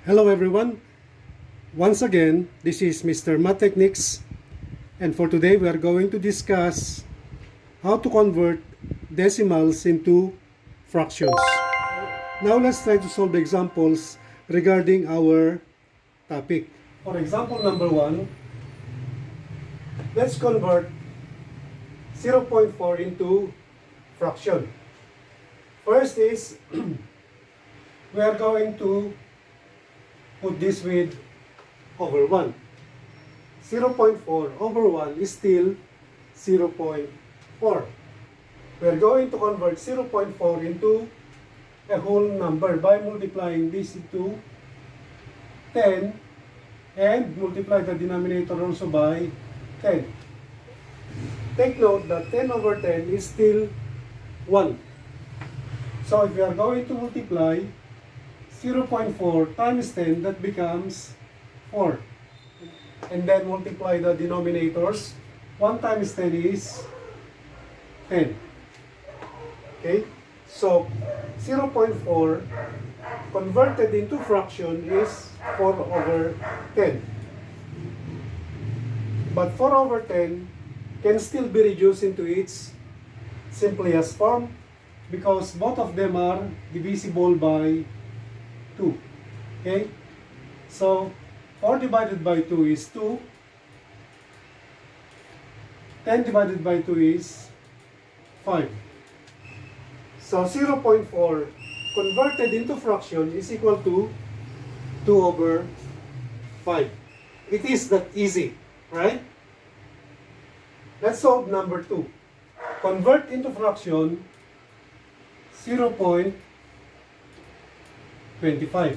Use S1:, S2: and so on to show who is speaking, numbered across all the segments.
S1: Hello everyone. Once again, this is Mr. Math Techniques, and for today we are going to discuss how to convert decimals into fractions. Now let's try to solve examples regarding our topic. For example number 1, let's convert 0.4 into fraction. First is we are going to put this with over 1. 0.4 over 1 is still 0.4. We are going to convert 0.4 into a whole number by multiplying this into 10 and multiply the denominator also by 10. Take note that 10 over 10 is still 1. So if we are going to multiply 0.4 times 10, that becomes 4. And then multiply the denominators. 1 times 10 is 10. Okay? So 0.4 converted into fraction is 4 over 10. But 4 over 10 can still be reduced into its simplest form because both of them are divisible by 2. Okay? So 4 divided by 2 is 2. 10 divided by 2 is 5. So 0.4 converted into fraction is equal to 2 over 5. It is that easy, right? Let's solve number 2. Convert into fraction 0.25.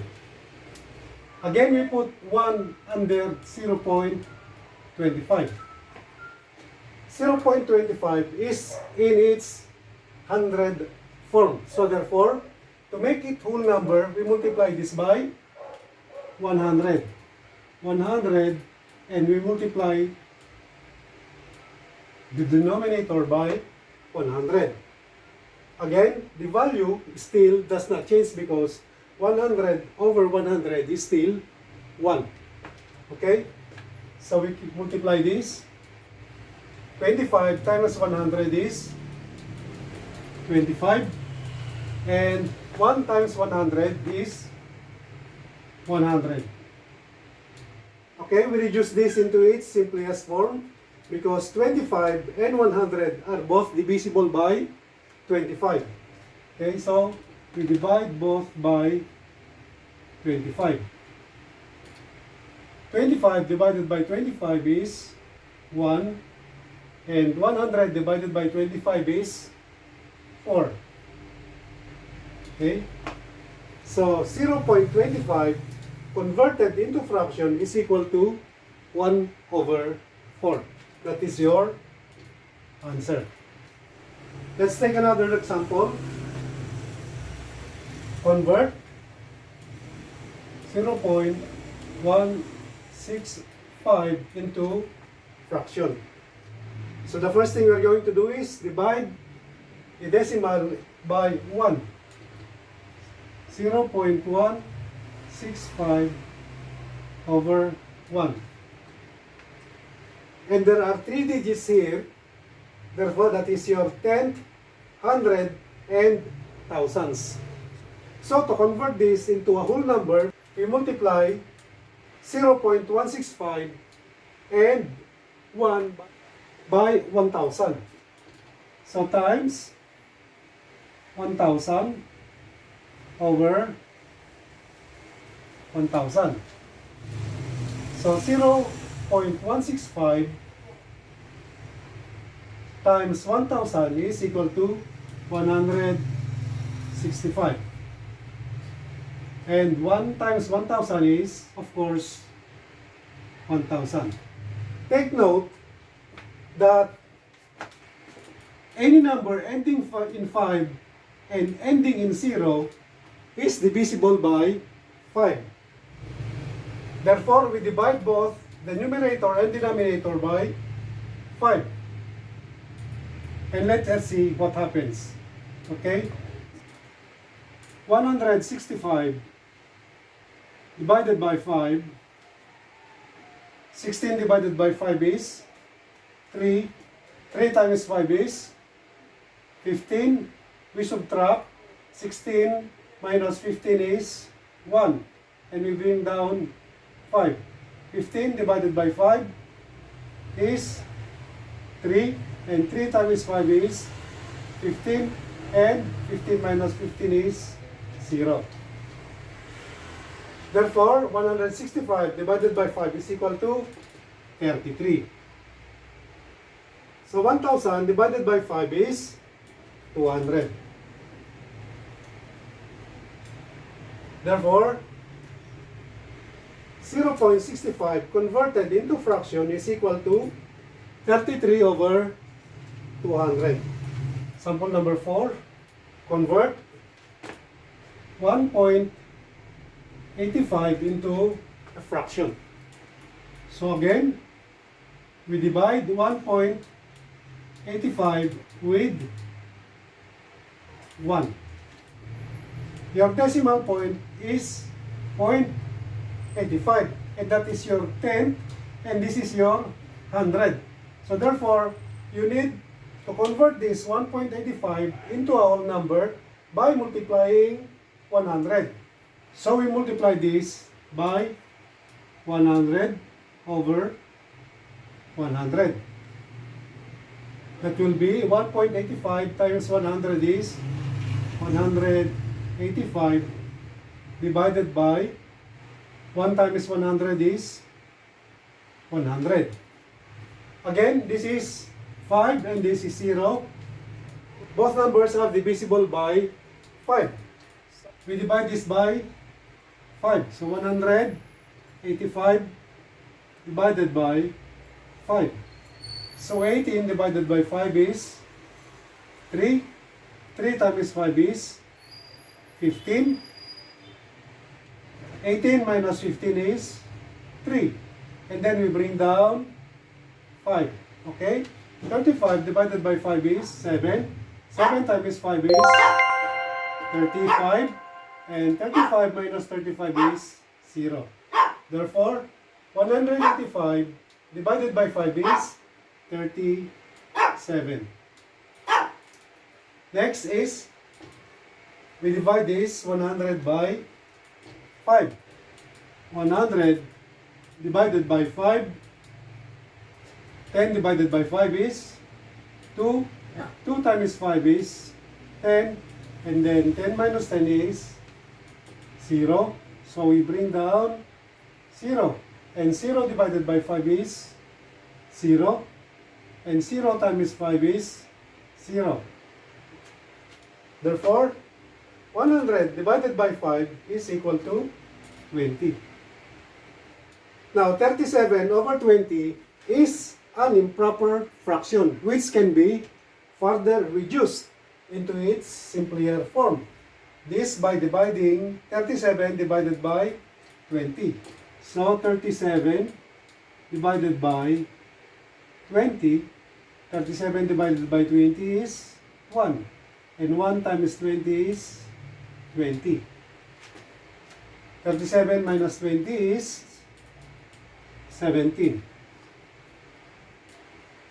S1: Again, we put 1 under 0.25. 0.25 is in its 100 form. So therefore, to make it whole number, we multiply this by 100. 100, and we multiply the denominator by 100. Again, the value still does not change because 100 over 100 is still 1. Okay? So we multiply this. 25 times 100 is 25. And 1 times 100 is 100. Okay, we reduce this into its simplest form because 25 and 100 are both divisible by 25. Okay, so we divide both by 25. 25 divided by 25 is 1, and 100 divided by 25 is 4. Okay? So 0.25 converted into fraction is equal to 1 over 4. That is your answer. Let's take another example. Convert 0.165 into fraction. So the first thing we're going to do is divide a decimal by 1. 0.165 over 1. And there are 3 digits here. Therefore, that is your tenth, hundred, and thousands. So, to convert this into a whole number, we multiply 0.165 and 1 by 1,000. So, times 1,000 over 1,000. So, 0.165 times 1,000 is equal to 165. And 1 times 1,000 is, of course, 1,000. Take note that any number ending in 5 and ending in 0 is divisible by 5. Therefore, we divide both the numerator and denominator by 5. And let us see what happens. Okay? 165 divided by 5. 16 divided by 5 is 3. 3 times 5 is 15. We subtract. 16 minus 15 is 1. And we bring down 5. 15 divided by 5 is 3. And 3 times 5 is 15. And 15 minus 15 is 0. Therefore, 165 divided by 5 is equal to 33. So 1,000 divided by 5 is 200. Therefore, 0.65 converted into fraction is equal to 33 over 200. Sample number 4. Convert 1.85 into a fraction. So again, we divide 1.85 with 1. Your decimal point is 0.85, and that is your 10, and this is your 100. So therefore, you need to convert this 1.85 into a whole number by multiplying 100. So we multiply this by 100 over 100. That will be 1.85 times 100 is 185 divided by 1 times 100 is 100. Again, this is 5 and this is 0. Both numbers are divisible by 5. We divide this by 5. So 185 divided by 5. So 18 divided by 5 is 3. 3 times 5 is 15. 18 minus 15 is 3. And then we bring down 5. Okay? 35 divided by 5 is 7. 7 times 5 is 35. And 35 minus 35 is 0. Therefore, 185 divided by 5 is 37. Next is, we divide this 100 by 5. 100 divided by 5. 10 divided by 5 is 2. 2 times 5 is 10. And then 10 minus 10 is 0. So we bring down 0. And 0 divided by 5 is 0. And 0 times 5 is 0. Therefore, 100 divided by 5 is equal to 20. Now, 37 over 20 is an improper fraction which can be further reduced into its simpler form. This by dividing 37 divided by 20. So, 37 divided by 20. 37 divided by 20 is 1. And 1 times 20 is 20. 37 minus 20 is 17.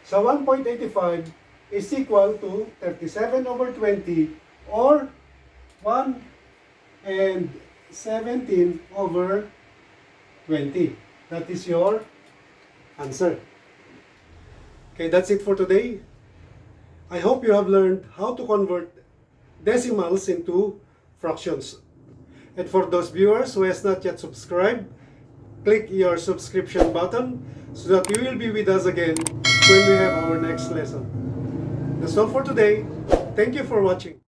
S1: So 1.85 is equal to 37 over 20 or 1 and 17 over 20. That is your answer. Okay, that's it for today. I hope you have learned how to convert decimals into fractions. And for those viewers who has not yet subscribed, click your subscription button so that you will be with us again when we have our next lesson. That's all for today. Thank you for watching.